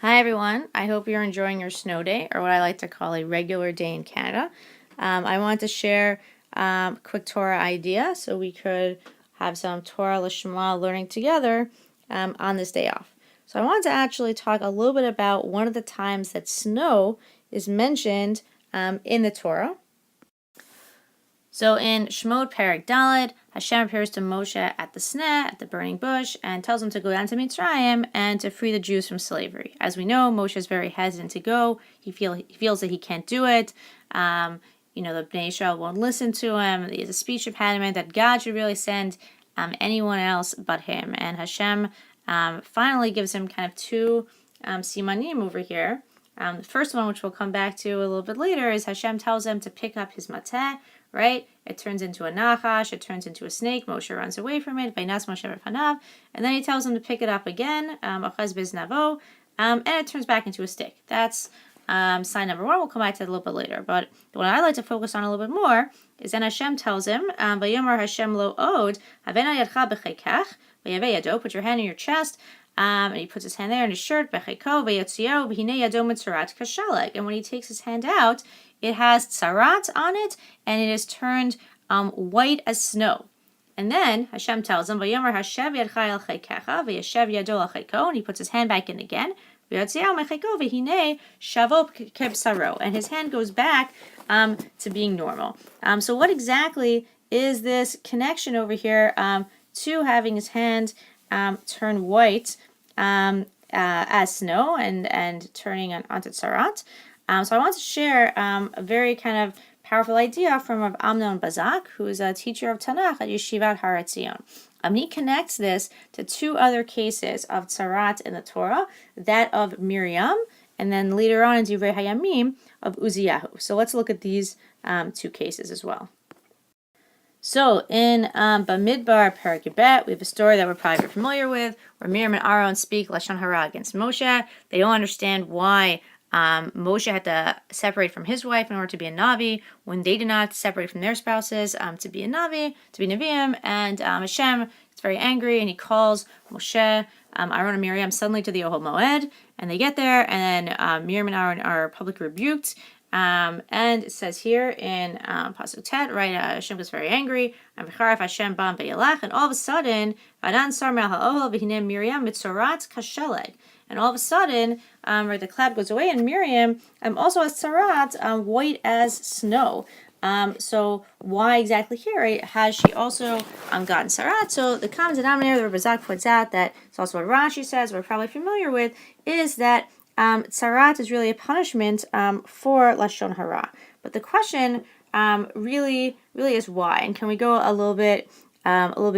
Hi everyone, I hope you're enjoying your snow day, or what I like to call a regular day in Canada. I wanted to share a quick Torah idea so we could have some Torah Lishma learning together on this day off. So I wanted to actually talk a little bit about one of the times that snow is mentioned in the Torah. So in Shemot Perek Daled, Hashem appears to Moshe at the sneh, at the burning bush, and tells him to go down to Mitzrayim and to free the Jews from slavery. As we know, Moshe is very hesitant to go. He feels that he can't do it. The Bnei Israel won't listen to him. He has a speech impediment that God should really send anyone else but him. And Hashem finally gives him kind of two simanim over here. The first one, which we'll come back to a little bit later, is Hashem tells him to pick up his mateh, right? It turns into a nachash, it turns into a snake. Moshe runs away from it. Vaynas Moshe b'fanav, and then he tells him to pick it up again, achaz biznavo, and it turns back into a stick. That's sign number one. We'll come back to it a little bit later. But the one I like to focus on a little bit more is then Hashem tells him, Vayomer Hashem lo od, havena yadcha b'chekach, vayave yado, put your hand in your chest. And he puts his hand there in his shirt, and when he takes his hand out, it has tsarat on it, and it is turned white as snow. And then Hashem tells him, and he puts his hand back in again, and his hand goes back to being normal. So what exactly is this connection over here to having his hand turn white as snow and turning onto tsarat? So I want to share a very kind of powerful idea from Rav Amnon Bazak, who is a teacher of Tanakh at Yeshivat Har Etzion. He connects this to two other cases of tsarat in the Torah, that of Miriam, and then later on in Divrei Hayamim of Uziyahu. So let's look at these two cases as well. So in Bamidbar Perek Bet, we have a story that we're probably familiar with, where Miriam and Aaron speak Lashon Hara against Moshe. They don't understand why Moshe had to separate from his wife in order to be a Navi, when they did not separate from their spouses to be a Navi, to be Nevi'im, and Hashem is very angry, and he calls Moshe, Aaron and Miriam suddenly to the Ohel Moed, and they get there, and then Miriam and Aaron are publicly rebuked, and it says here in Pasuk Tet, right, Hashem was very angry, and Hashem bam v'yelach, and all of a sudden, Vadan sar me'al ha'ohel v'hinei Miriam mitzorat kasheleg. And all of a sudden, the cloud goes away, and Miriam also has tsarat, white as snow. So why exactly here, right, has she also gotten tsarat? So the common denominator that Razak points out, that it's also what Rashi says, we're probably familiar with, is that tsarat is really a punishment for Lashon Hara. But the question really is why, and can we go a little bit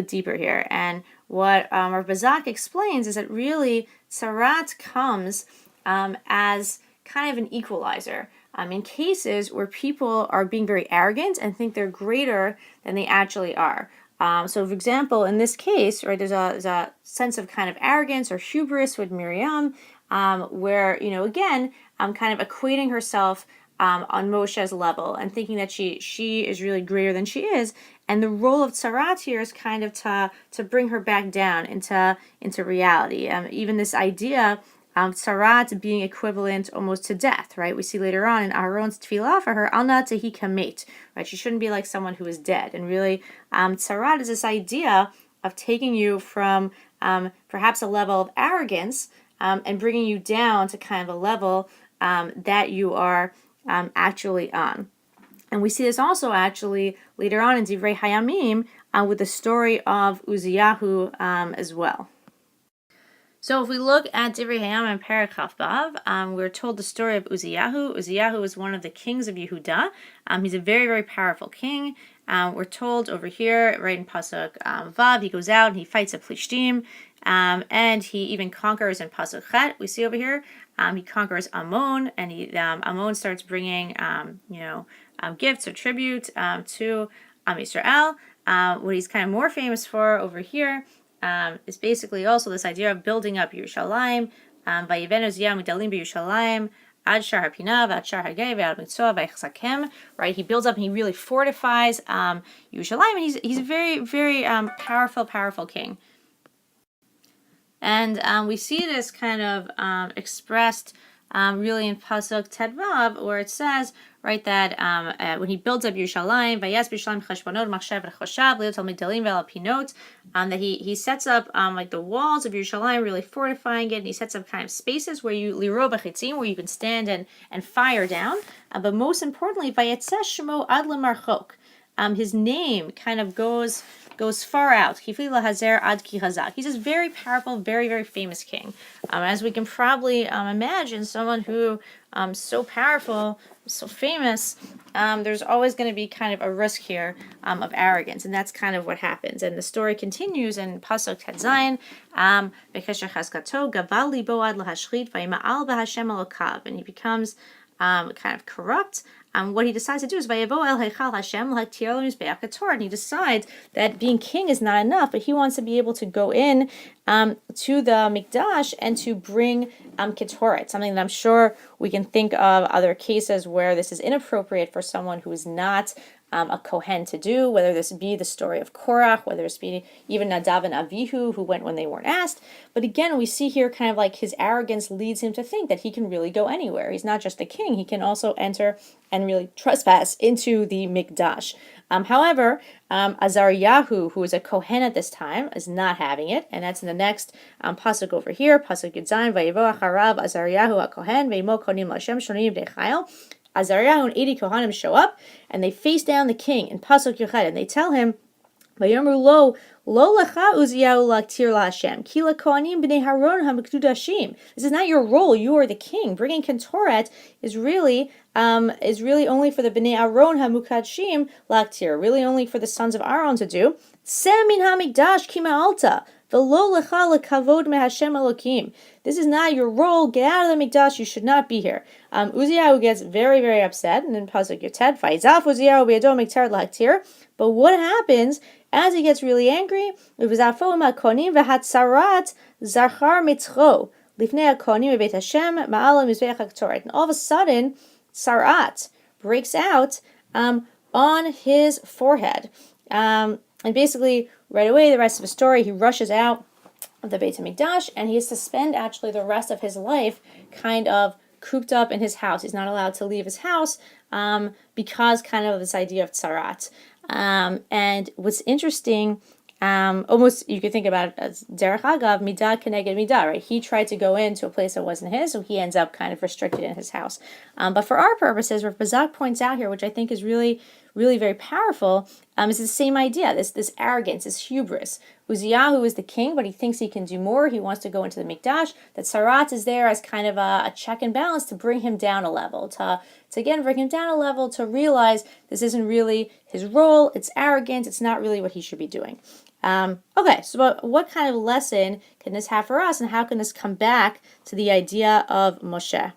deeper here? And what Rav Bazak explains is that really tsarat comes as kind of an equalizer in cases where people are being very arrogant and think they're greater than they actually are. So, for example, in this case, right, there's a sense of kind of arrogance or hubris with Miriam, where, again, kind of equating herself on Moshe's level and thinking that she is really greater than she is. And the role of tsarat here is kind of to bring her back down into reality. Even this idea of tsarat being equivalent almost to death, right? We see later on in Aaron's tefillah for her, al na tehi kamet, right? She shouldn't be like someone who is dead. And really, tsarat is this idea of taking you from perhaps a level of arrogance and bringing you down to kind of a level that you are actually on. And we see this also actually later on in Divrei Hayamim with the story of Uziyahu as well. So if we look at Divrei Hayamim and Perek Chaf B'Av, we're told the story of Uziyahu. Uziyahu is one of the kings of Yehuda. He's a very, very powerful king. We're told over here, right in Pasuk Vav, he goes out and he fights the Plishtim, and he even conquers in Pasuk Chet. We see over here, he conquers Ammon, and Ammon starts bringing, gifts or tribute to Israel. What he's kind of more famous for over here is basically also this idea of building up Yerushalayim. Vayivenu Uzziah midalim b'Yerushalayim ad shar hapinav ad shar hagei ve'ad mitzvah v'ychzakem. Right, he builds up and he really fortifies Yerushalayim, and he's a very, very powerful king. And we see this kind of expressed really in Pasuk Tedvav, where it says, right, that when he builds up Yerushalayim, Vayas Yerushalayim Cheshbonot Machshav V'Choshav Le'otel Migdalim Ve'al Pinot, that he sets up like the walls of Yerushalayim, really fortifying it, and he sets up kind of spaces where you Liro B'Chitzim, where you can stand and fire down. But most importantly, Vayetzeh Shemo Ad Lemarchok, his name kind of goes far out. He's this very powerful, very, very famous king. As we can probably imagine, someone who so powerful, so famous, there's always going to be kind of a risk here of arrogance, and that's kind of what happens. And the story continues in Pasuk Tet Zayin, and he becomes kind of corrupt. What he decides to do is and he decides that being king is not enough, but he wants to be able to go in to the Mikdash and to bring Ketoret, something that I'm sure we can think of other cases where this is inappropriate for someone who is not a Kohen to do, whether this be the story of Korach, whether this be even Nadav and Avihu who went when they weren't asked. But again, we see here kind of like his arrogance leads him to think that he can really go anywhere. He's not just a king, he can also enter and really trespass into the Mikdash. However, Azariyahu, who is a Kohen at this time, is not having it, and that's in the next pasuk over here, pasuk Yudzayin, Vayevo Acharav Azariyahu HaKohen Ve'imo Konim L'Hashem Shonim B'nei Chayil. Azariah and 80 Kohanim show up, and they face down the king in Pasuk Yochad, and they tell him, "Vayomru lo lecha Uziyahu laktir laHashem, ki laKohanim b'nei Haron hamekudashim." This is not your role. You are the king. Bringing Ketoret is really only for the b'nei Aaron hamukadshim laktir, really only for the sons of Aaron to do. Sem min hamikdash ki ma'alta. This is not your role. Get out of the Mikdash. You should not be here. Uziyahu gets very, very upset, and in Pasuk Yoted, Vayzaf Uziyahu b'yado miktar l'haktir. But what happens as he gets really angry? V'zafo ma'konim v'hatzarat zachar mitzcho lifnei hakonim b'beit Hashem ma'ala mizbeach haktoret. And all of a sudden, sarat breaks out on his forehead. And basically, right away, the rest of the story, he rushes out of the Beit HaMikdash, and he has to spend actually the rest of his life kind of cooped up in his house. He's not allowed to leave his house because kind of this idea of tzarat. And what's interesting, almost you could think about it as derech agav, midah keneged midah, right? He tried to go into a place that wasn't his, so he ends up kind of restricted in his house. But for our purposes, what Bazak points out here, which I think is really very powerful, is the same idea, this arrogance, this hubris. Uziyahu is the king, but he thinks he can do more. He wants to go into the Mikdash. That Sarat is there as kind of a check and balance to bring him down a level, to again bring him down a level, to realize this isn't really his role, it's arrogant, it's not really what he should be doing. Okay, so what kind of lesson can this have for us, and how can this come back to the idea of Moshe?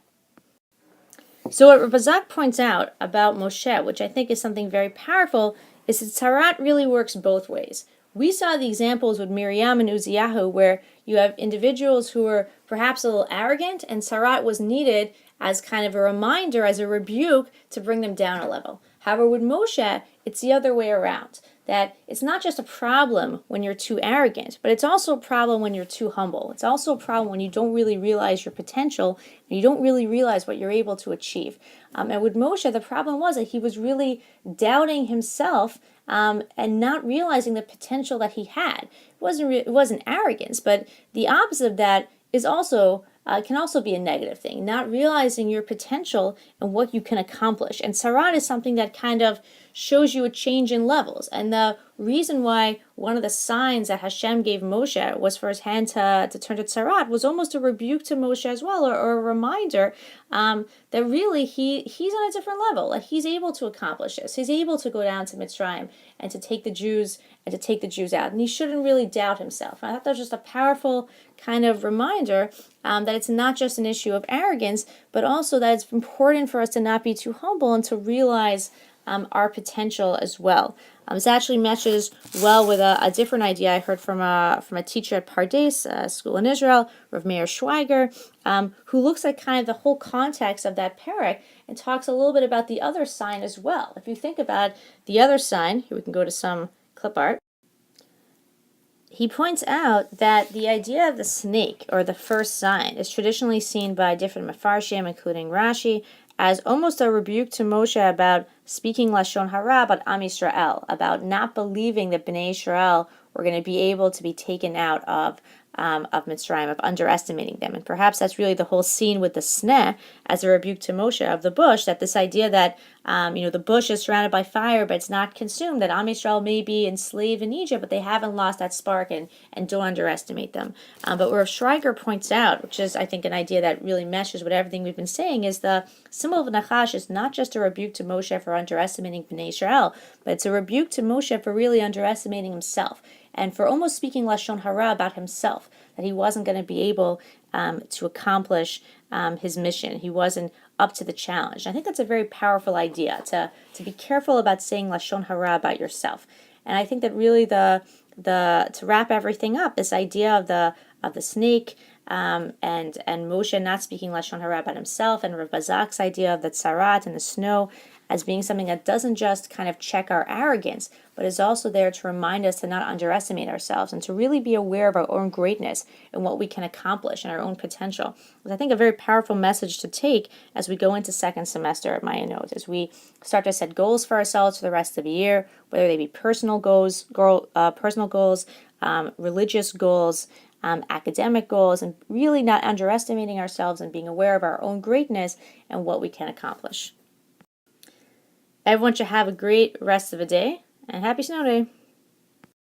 So what Razak points out about Moshe, which I think is something very powerful, is that Tzarat really works both ways. We saw the examples with Miriam and Uziyahu where you have individuals who are perhaps a little arrogant, and Tzarat was needed as kind of a reminder, as a rebuke, to bring them down a level. However, with Moshe, it's the other way around. That it's not just a problem when you're too arrogant, but it's also a problem when you're too humble. It's also a problem when you don't really realize your potential and you don't really realize what you're able to achieve. And with Moshe, the problem was that he was really doubting himself and not realizing the potential that he had. It wasn't arrogance, but the opposite of that is also can also be a negative thing, not realizing your potential and what you can accomplish. And Tzarat is something that kind of shows you a change in levels. And the reason why one of the signs that Hashem gave Moshe was for his hand to turn to Tzarat was almost a rebuke to Moshe as well, or a reminder that really he's on a different level. Like he's able to accomplish this. He's able to go down to Mitzrayim and to take the Jews out. And he shouldn't really doubt himself. And I thought that was just a powerful kind of reminder that it's not just an issue of arrogance, but also that it's important for us to not be too humble and to realize our potential as well. This actually matches well with a different idea I heard from a teacher at Pardes, a school in Israel, Rav Meir Schweiger, who looks at kind of the whole context of that parak and talks a little bit about the other sign as well. If you think about the other sign, here we can go to some clip art. he points out that the idea of the snake, or the first sign, is traditionally seen by different Mefarshim, including Rashi, as almost a rebuke to Moshe about speaking Lashon Hara about Am Yisrael, about not believing that Bnei Israel were going to be able to be taken out of Mitzrayim, of underestimating them. And perhaps that's really the whole scene with the sneh as a rebuke to Moshe of the bush, that this idea that, the bush is surrounded by fire, but it's not consumed, that Am Yisrael may be enslaved in Egypt, but they haven't lost that spark, and don't underestimate them. But where Schreiger points out, which is, I think, an idea that really meshes with everything we've been saying, is the symbol of Nachash is not just a rebuke to Moshe for underestimating Bnei Israel, but it's a rebuke to Moshe for really underestimating himself, and for almost speaking Lashon Hara about himself, that he wasn't going to be able to accomplish his mission. He wasn't up to the challenge. I think that's a very powerful idea, to be careful about saying Lashon Hara about yourself. And I think that really to wrap everything up, this idea of the snake, and Moshe not speaking Lashon Hara about himself, and Rav Bazak's idea of the tzarat and the snow as being something that doesn't just kind of check our arrogance, but is also there to remind us to not underestimate ourselves and to really be aware of our own greatness and what we can accomplish and our own potential. It's, I think, a very powerful message to take as we go into second semester at Mayanot, as we start to set goals for ourselves for the rest of the year, whether they be personal goals, religious goals, academic goals, and really not underestimating ourselves and being aware of our own greatness and what we can accomplish. Everyone should have a great rest of the day, and happy snow day!